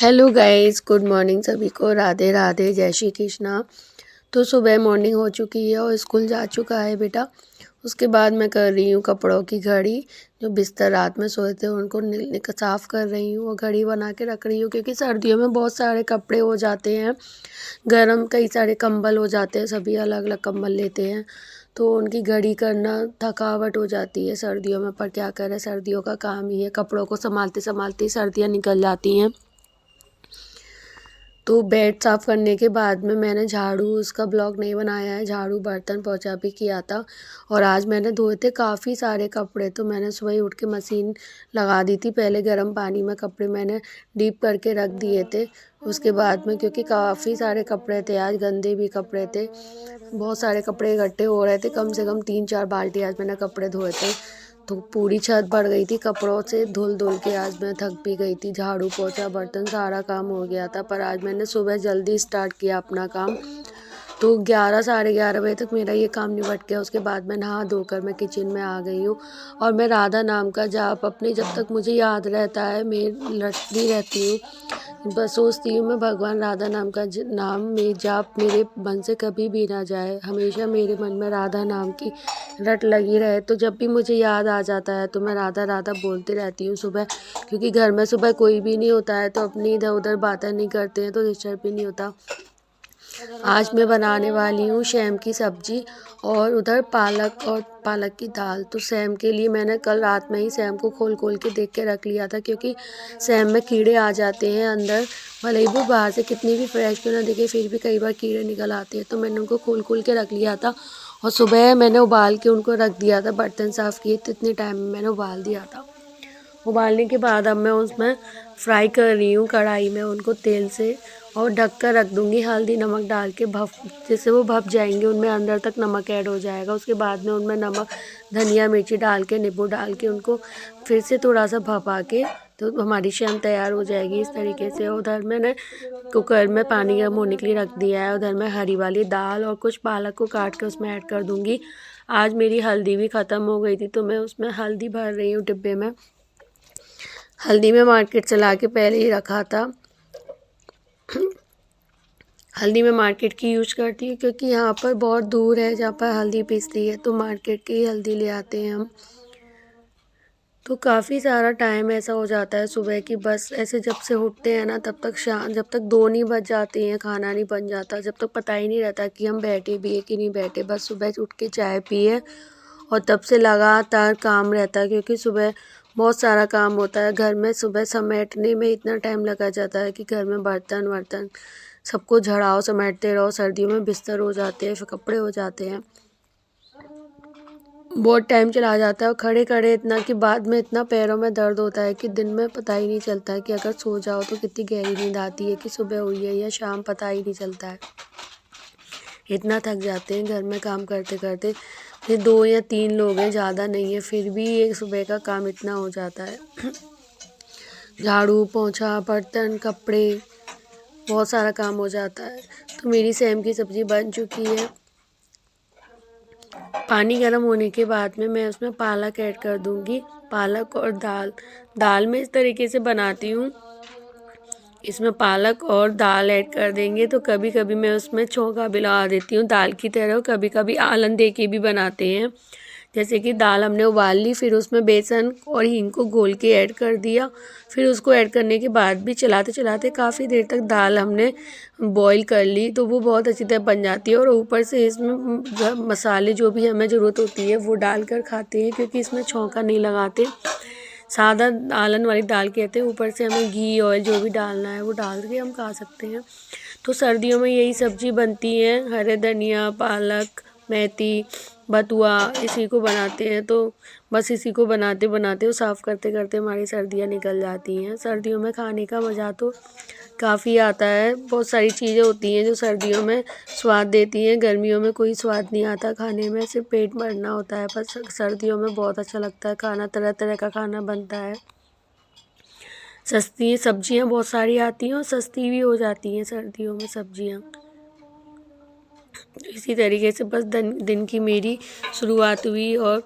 Hello guys, good morning सभी को। राधे राधे, जय श्री कृष्णा। तो सुबह मॉर्निंग हो चुकी है और स्कूल जा चुका है बेटा। उसके बाद मैं कर रही हूँ कपड़ों की घड़ी। जो बिस्तर रात में सोए थे उनको साफ़ कर रही हूँ और घड़ी बना के रख रही हूँ, क्योंकि सर्दियों में बहुत सारे कपड़े हो जाते हैं गर्म, कई सारे कंबल हो जाते हैं, सभी अलग अलग कंबल लेते हैं तो उनकी घड़ी करना थकावट हो जाती है सर्दियों में। पर क्या करें, सर्दियों का काम ही है, कपड़ों को संभालते संभालते सर्दियाँ निकल जाती हैं। तो बेड साफ़ करने के बाद में मैंने झाड़ू, उसका ब्लॉग नहीं बनाया है, झाड़ू बर्तन पोंछा भी किया था। और आज मैंने धोए थे काफ़ी सारे कपड़े, तो मैंने सुबह ही उठ के मशीन लगा दी थी। पहले गर्म पानी में कपड़े मैंने डीप करके रख दिए थे। उसके बाद में, क्योंकि काफ़ी सारे कपड़े थे, आज गंदे भी कपड़े थे, बहुत सारे कपड़े इकट्ठे हो रहे थे, कम से कम 3-4 बाल्टी आज मैंने कपड़े धोए थे। तो पूरी छत भर गई थी कपड़ों से, धुल धुल के आज मैं थक भी गई थी। झाड़ू पोछा बर्तन सारा काम हो गया था, पर आज मैंने सुबह जल्दी स्टार्ट किया अपना काम। तो 11 साढ़े 11 बजे तक मेरा ये काम निपट गया। उसके बाद मैं नहा धोकर मैं किचन में आ गई हूँ और मैं राधा नाम का जाप अपने, जब तक मुझे याद रहता है, मैं लटती रहती हूँ। बस सोचती हूँ मैं, भगवान राधा नाम का नाम में जाप मेरे मन से कभी भी ना जाए, हमेशा मेरे मन में राधा नाम की रट लगी रहे। तो जब भी मुझे याद आ जाता है तो मैं राधा राधा बोलती रहती हूँ सुबह, क्योंकि घर में सुबह कोई भी नहीं होता है तो अपनी इधर उधर बातें नहीं करते हैं तो डिस्टर्ब भी नहीं होता। आज मैं बनाने वाली हूँ सेम की सब्ज़ी और उधर पालक की दाल। तो सेम के लिए मैंने कल रात में ही सेम को खोल खोल के देख के रख लिया था, क्योंकि सेम में कीड़े आ जाते हैं अंदर। भले ही वो बाहर से कितनी भी फ्रेश क्यों ना दिखे, फिर भी कई बार कीड़े निकल आते हैं। तो मैंने उनको खोल खोल के रख लिया था और सुबह मैंने उबाल के उनको रख दिया था। बर्तन साफ़ किए तो इतने टाइम में मैंने उबाल दिया था। उबालने के बाद अब मैं उसमें फ्राई कर रही हूँ कढ़ाई में उनको तेल से, और ढक कर रख दूँगी हल्दी नमक डाल के। जैसे वो भप जाएंगे, उनमें अंदर तक नमक ऐड हो जाएगा। उसके बाद में उनमें नमक, धनिया मिर्ची डाल के, नींबू डाल के उनको फिर से थोड़ा सा भपा के, तो हमारी शैम तैयार हो जाएगी इस तरीके से। उधर मैंने कुकर में पानी गर्म होने के लिए रख दिया है। उधर मैं हरी वाली दाल और कुछ पालक को काट के उसमें ऐड कर दूँगी। आज मेरी हल्दी भी ख़त्म हो गई थी तो मैं उसमें हल्दी भर रही हूँ डिब्बे में। हल्दी में मार्केट से ला के पहले ही रखा था। हल्दी में मार्केट की यूज करती हूँ, क्योंकि यहाँ पर बहुत दूर है जहाँ पर हल्दी पीसती है, तो मार्केट की हल्दी ले आते हैं हम। तो काफ़ी सारा टाइम ऐसा हो जाता है सुबह की, बस ऐसे जब से उठते हैं ना तब तक शाम, जब तक 2 नहीं बज जाते हैं, खाना नहीं बन जाता, जब तक पता ही नहीं रहता कि हम बैठे भी है कि नहीं बैठे। बस सुबह उठ के चाय पिए और तब से लगातार काम रहता है, क्योंकि सुबह बहुत सारा काम होता है घर में। सुबह समेटने में इतना टाइम लगा जाता है कि घर में बर्तन वर्तन सबको झड़ाओ, समेटते रहो। सर्दियों में बिस्तर हो जाते हैं, फिर कपड़े हो जाते हैं, बहुत टाइम चला जाता है। और खड़े खड़े इतना कि बाद में इतना पैरों में दर्द होता है कि दिन में पता ही नहीं चलता है कि अगर सो जाओ तो कितनी गहरी नींद आती है कि सुबह हुई है या शाम, पता ही नहीं चलता है। इतना थक जाते हैं घर में काम करते करते। ये 2 या 3 लोग हैं, ज़्यादा नहीं है, फिर भी एक सुबह का काम इतना हो जाता है। झाड़ू पोंछा बर्तन कपड़े, बहुत सारा काम हो जाता है। तो मेरी सेम की सब्ज़ी बन चुकी है। पानी गर्म होने के बाद में मैं उसमें पालक ऐड कर दूंगी। पालक और दाल में इस तरीके से बनाती हूँ, इसमें पालक और दाल ऐड कर देंगे तो कभी कभी मैं उसमें छौंका भी लगा देती हूँ दाल की तरह। कभी कभी आलन दे के भी बनाते हैं। जैसे कि दाल हमने उबाल ली, फिर उसमें बेसन और हींग को घोल के ऐड कर दिया। फिर उसको ऐड करने के बाद भी चलाते चलाते काफ़ी देर तक दाल हमने बॉईल कर ली, तो वो बहुत अच्छी तरह बन जाती है। और ऊपर से इसमें मसाले जो भी हमें ज़रूरत होती है वो डालकर खाते हैं, क्योंकि इसमें छौंका नहीं लगाते, सादा आलन वाली दाल कहते हैं। ऊपर से हमें घी ऑयल जो भी डालना है वो डाल के हम खा सकते हैं। तो सर्दियों में यही सब्ज़ी बनती है, हरे धनिया पालक मेथी बथुआ, इसी को बनाते हैं। तो बस इसी को बनाते बनाते और साफ़ करते करते हमारी सर्दियाँ निकल जाती हैं। सर्दियों में खाने का मज़ा तो काफ़ी आता है, बहुत सारी चीज़ें होती हैं जो सर्दियों में स्वाद देती हैं। गर्मियों में कोई स्वाद नहीं आता खाने में, सिर्फ पेट भरना होता है। पर सर्दियों में बहुत अच्छा लगता है खाना, तरह तरह का खाना बनता है। सस्ती सब्जियां बहुत सारी आती हैं और सस्ती भी हो जाती हैं सर्दियों में सब्जियां। इसी तरीके से बस दिन की मेरी शुरुआत हुई और